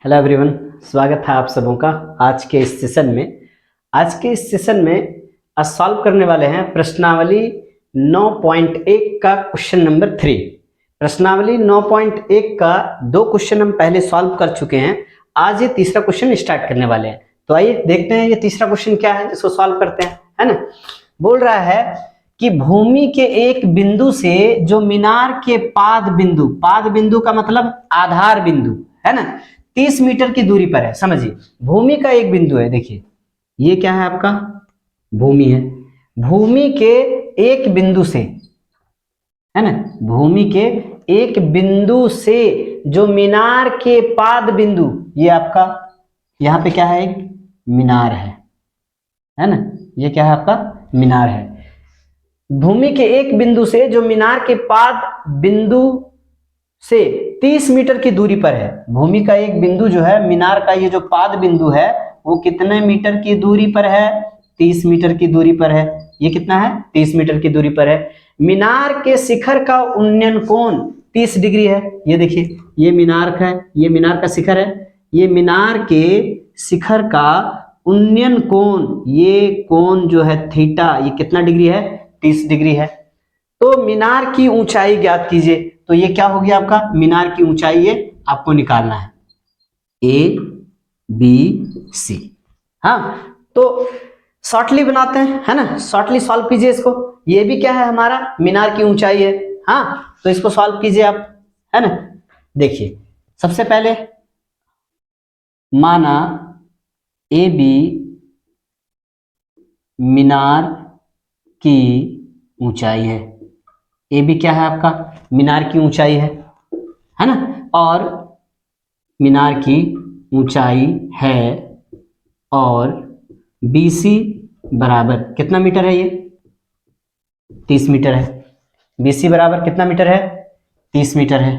Hello everyone, स्वागत है आप सबों का आज के इस सेशन में। आज के इस सेशन में आज सॉल्व करने वाले हैं प्रश्नावली 9.1 का क्वेश्चन नंबर 3। प्रश्नावली 9.1 का दो क्वेश्चन हम पहले सॉल्व कर चुके हैं। आज ये तीसरा क्वेश्चन स्टार्ट करने वाले हैं। तो आइए देखते हैं ये तीसरा क्वेश्चन क्या है, जिसको सॉल्व करते हैं, है ना। बोल रहा है कि भूमि के एक बिंदु से जो मीनार के पाद बिंदु का मतलब आधार बिंदु है ना, 30 मीटर की दूरी पर है। समझिए, भूमि का एक बिंदु है। देखिए ये क्या है, आपका भूमि है। भूमि के एक बिंदु से, है ना, भूमि के एक बिंदु से जो मीनार के पाद बिंदु, ये आपका यहां पे क्या है, एक मीनार है ना, ये क्या है, आपका मीनार है। भूमि के एक बिंदु से जो मीनार के पाद बिंदु से 30 मीटर की दूरी पर है। भूमि का एक बिंदु जो है, मीनार का ये जो पाद बिंदु है, वो कितने मीटर की दूरी पर है? 30 मीटर की दूरी पर है। ये कितना है? 30 मीटर की दूरी पर है। मीनार के शिखर का उन्नयन कोण 30 डिग्री है। ये देखिए, ये मीनार का है, ये मीनार का शिखर है। ये मीनार के शिखर का उन्नयन कोण, ये कोण जो है थीटा, ये कितना डिग्री है? 30 डिग्री है। तो मीनार की ऊंचाई ज्ञात कीजिए। तो ये क्या हो गया आपका? मीनार की ऊंचाई ये आपको निकालना है, ए बी सी। हाँ, तो शॉर्टली बनाते हैं, है ना, शॉर्टली सॉल्व कीजिए इसको। ये भी क्या है, हमारा मीनार की ऊंचाई है। हाँ, तो इसको सॉल्व कीजिए आप, है ना। देखिए, सबसे पहले माना ए बी मीनार की ऊंचाई है। ए बी क्या है आपका? मीनार की ऊंचाई है ना, और मीनार की ऊंचाई है, और बी सी बराबर कितना मीटर है? ये 30 मीटर है। बी सी बराबर कितना मीटर है? 30 मीटर है।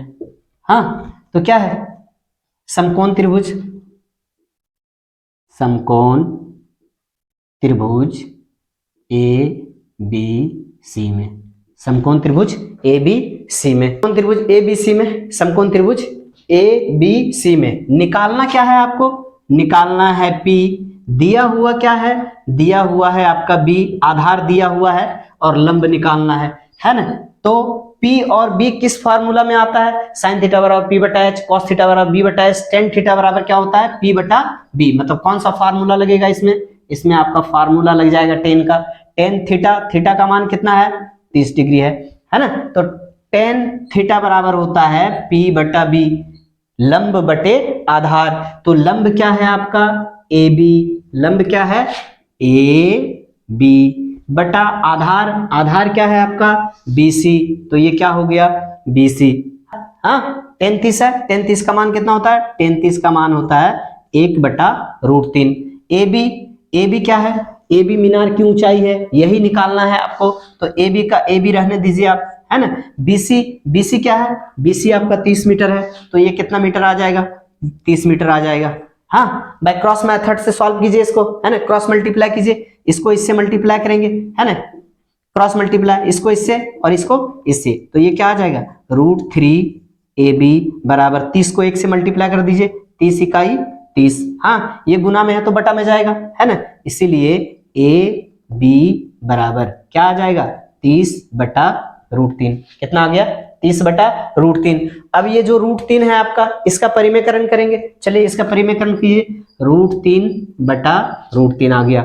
हाँ, तो क्या है? समकोण त्रिभुज, समकोण त्रिभुज ए बी सी में, समकोण त्रिभुज ए बी सी में, समकोण त्रिभुज ए बी सी में, समकोण त्रिभुज ए बी सी में निकालना क्या है आपको? निकालना है पी। दिया हुआ क्या है? दिया हुआ है आपका बी, आधार दिया हुआ है, और लंब निकालना है ना। तो पी और बी किस फार्मूला में आता है? साइन थीटा बराबर पी बटा एच, कॉस थीटा बराबर बी बटा एच, टेन थीटा बराबर क्या होता है? पी बटा बी। मतलब कौन सा फार्मूला लगेगा इसमें? इसमें आपका फार्मूला लग जाएगा टेन का। टेन थीटा, थीटा का मान कितना है? 30 डिग्री है ना। तो टेन थीटा बराबर होता है पी बटा बी, लंब बटे आधार। तो लंब क्या है आपका? A B. लंब क्या है? ए बी बटा आधार, आधार क्या है आपका? B C. तो ये क्या हो गया? B C. हाँ, 33 है। 33 का मान कितना होता है? 33 का मान होता है 1/√3। ए बी क्या है? ए बी मीनार की ऊंचाई है, यही निकालना है आपको। तो ए बी का ए बी रहने दीजिए आप, है ना। बीसी क्या है? बीसी आपका 30 मीटर है। तो ये कितना मीटर आ जाएगा? 30 मीटर आ जाएगा। हाँ, बाय क्रॉस मेथड से सॉल्व कीजिए इसको, है ना। क्रॉस मल्टीप्लाई कीजिए, इसको इससे मल्टीप्लाई करेंगे, है ना। क्रॉस मल्टीप्लाई, इसको इससे और इसको इससे, तो ये क्या आ जाएगा? √3 ए बी बराबर 30 को 1 से मल्टीप्लाई कर दीजिए, 30 इकाई 30। हाँ, ये गुना में है तो बटा में जाएगा, है ना। इसीलिए ए बी बराबर क्या आ जाएगा? 30/√3। कितना आ गया? 30/√3। अब ये जो √3 है आपका, इसका परिमेयकरण करेंगे। चलिए इसका परिमेयकरण कीजिए। √3/√3 आ गया।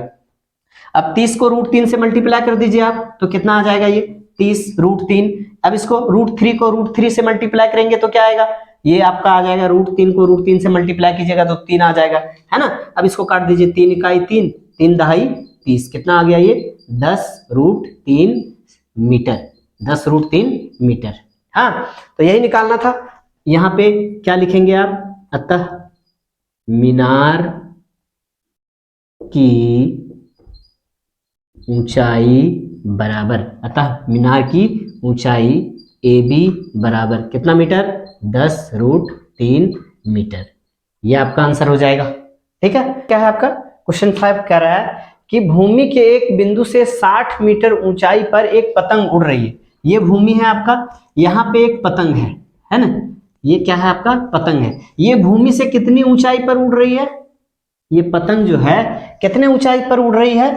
अब 30 को √3 से मल्टीप्लाई कर दीजिए आप, तो कितना आ जाएगा? ये 30√3। अब इसको √3 को √3 से मल्टीप्लाई करेंगे तो क्या आएगा? ये आपका आ जाएगा, √3 को √3 से मल्टीप्लाई कीजिएगा तो 3 आ जाएगा, है ना। अब इसको काट दीजिए, 3 इकाई 3, 3 दहाई 30। कितना आ गया? ये 10√3 मीटर, 10√3 मीटर। हाँ, तो यही निकालना था। यहाँ पे क्या लिखेंगे आप? अतः मीनार की ऊंचाई बराबर, अतः मीनार की ऊंचाई ए बी बराबर कितना मीटर? 10√3 मीटर। ये आपका आंसर हो जाएगा। ठीक है। क्या है आपका? क्वेश्चन 5 कह रहा है कि भूमि के एक बिंदु से 60 मीटर ऊंचाई पर एक पतंग उड़ रही है। ये भूमि है आपका, यहाँ पे एक पतंग है ना। ये क्या है आपका पतंग है। ये भूमि से कितनी ऊंचाई पर उड़ रही है, ये पतंग जो है कितने ऊंचाई पर उड़ रही है,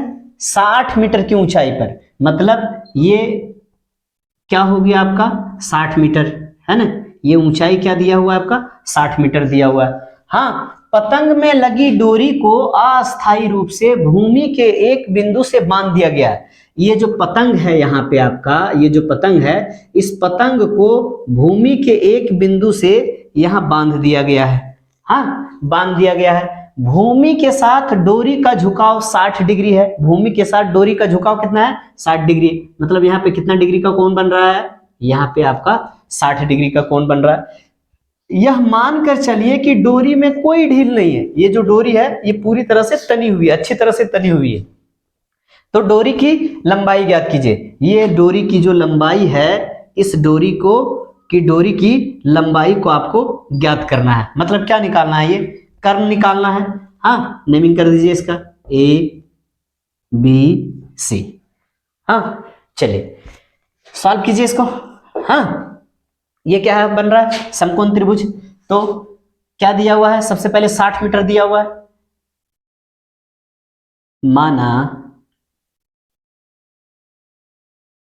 60 मीटर की ऊंचाई पर। मतलब ये क्या हो गया आपका 60 मीटर, है ना। ये ऊंचाई क्या दिया हुआ है आपका 60 मीटर दिया हुआ है। हाँ, पतंग में लगी डोरी को अस्थायी रूप से भूमि के एक बिंदु से बांध दिया गया है। ये जो पतंग है यहाँ पे आपका, ये जो पतंग है, इस पतंग को भूमि के एक बिंदु से यहाँ बांध दिया गया है। हाँ, बांध दिया गया है। भूमि के साथ डोरी का झुकाव 60 डिग्री है। भूमि के साथ डोरी का झुकाव कितना है 60 डिग्री। मतलब यहाँ पे कितना डिग्री का कोण बन रहा है, यहाँ पे आपका 60 डिग्री का कोण बन रहा है। यह मानकर चलिए कि डोरी में कोई ढील नहीं है। ये जो डोरी है ये पूरी तरह से तनी हुई है, अच्छी तरह से तनी हुई है। तो डोरी की लंबाई ज्ञात कीजिए। ये डोरी की जो लंबाई है, इस डोरी की लंबाई को आपको ज्ञात करना है। मतलब क्या निकालना है, ये कर्म निकालना है। हाँ, नेमिंग कर दीजिए इसका ABC। हाँ, चलिए सॉल्व कीजिए इसको। हाँ, ये क्या है बन रहा है समकोण त्रिभुज। तो क्या दिया हुआ है, सबसे पहले 60 मीटर दिया हुआ है। माना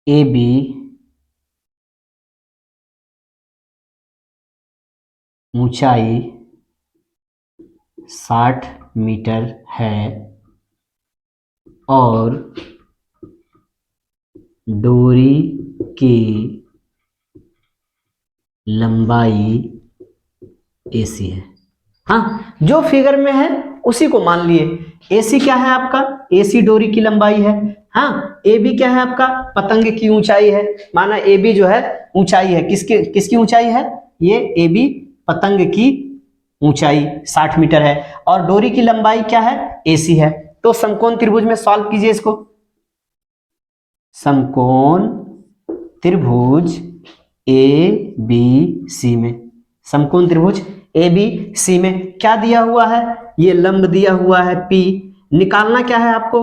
AB ऊंचाई 60 मीटर है और डोरी की लंबाई AC है। हाँ, जो फिगर में है उसी को मान लिए। AC क्या है आपका, AC डोरी की लंबाई है। हाँ, AB क्या है आपका पतंग की ऊंचाई है। माना AB जो है ऊंचाई है, किसकी ऊंचाई है, ये AB पतंग की ऊंचाई 60 मीटर है और डोरी की लंबाई क्या है AC है। तो समकोण त्रिभुज में सॉल्व कीजिए इसको। समकोण त्रिभुज ABC में, समकोण त्रिभुज ABC में क्या दिया हुआ है, ये लंब दिया हुआ है P। निकालना क्या है आपको,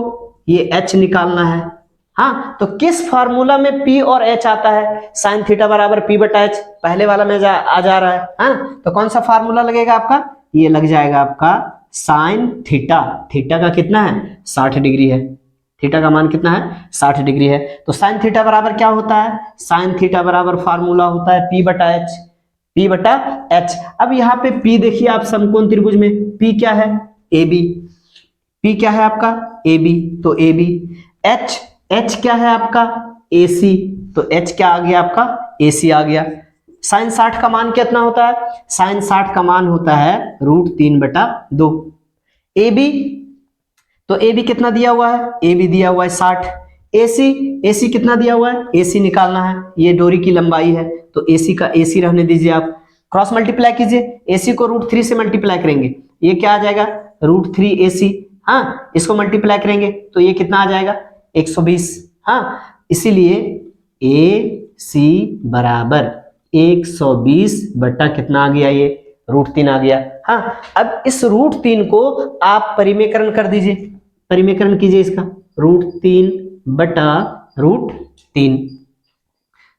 ये H निकालना है। हाँ, तो किस फार्मूला में P और H आता है, साइन थीटा बराबर P बटा H, पहले वाला में आ जा रहा है। हाँ, तो कौन सा फार्मूला लगेगा आपका, ये लग जाएगा आपका साइन थीटा। थीटा का कितना है 60 डिग्री है, थीटा का मान कितना है 60 डिग्री है। तो साइन थीटा बराबर क्या होता है, साइन थीटा बराबर फार्मूला होता है P बटा H, P बटा H। अब यहाँ पे P देखिए आप समकोण त्रिभुज में P क्या है AB, P क्या है आपका AB, तो AB। H क्या है आपका AC, तो H क्या आ गया आपका AC आ गया। साइन 60 का मान कितना होता है, साइन 60 का मान होता है √3/2। AB, तो AB कितना दिया हुआ है, AB दिया हुआ है 60। AC कितना दिया हुआ है, AC निकालना है, ये डोरी की लंबाई है तो AC का AC रहने दीजिए आप। क्रॉस मल्टीप्लाई कीजिए, AC को √3 से मल्टीप्लाई करेंगे, ये क्या आ जाएगा √3AC। हाँ, इसको मल्टीप्लाई करेंगे तो ये कितना आ जाएगा 120। हाँ, इसीलिए AC बराबर 120 बटा कितना आ गया, ये √3 आ गया। हाँ, अब इस √3 को आप परिमेयकरण कर दीजिए, परिमेयकरण कीजिए इसका, √3 बटा √3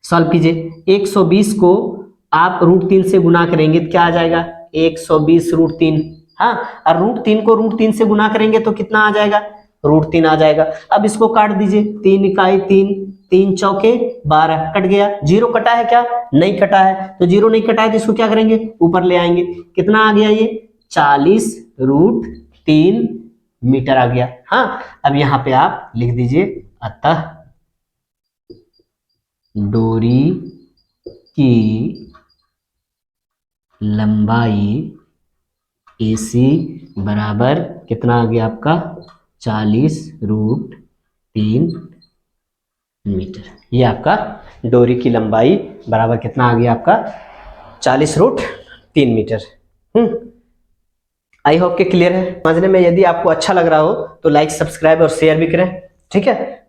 सॉल्व कीजिए। 120 को आप √3 से गुना करेंगे तो क्या आ जाएगा 120 √3। हाँ, और √3 को √3 से गुना करेंगे तो कितना आ जाएगा √3 आ जाएगा। अब इसको काट दीजिए, 3 इकाई 3, 3 चौके 12, कट गया। जीरो कटा है क्या, नहीं कटा है, तो जीरो नहीं कटा है तो इसको क्या करेंगे ऊपर ले आएंगे। कितना आ गया ये 40 √3 मीटर आ गया। हाँ, अब यहाँ पे आप लिख दीजिए, अतः डोरी की लंबाई AC बराबर कितना आ गया आपका 40 √3 मीटर। ये आपका डोरी की लंबाई बराबर कितना आ गया आपका 40 √3 मीटर। आई होप के क्लियर है समझने में। यदि आपको अच्छा लग रहा हो तो लाइक सब्सक्राइब और शेयर भी करें, ठीक है।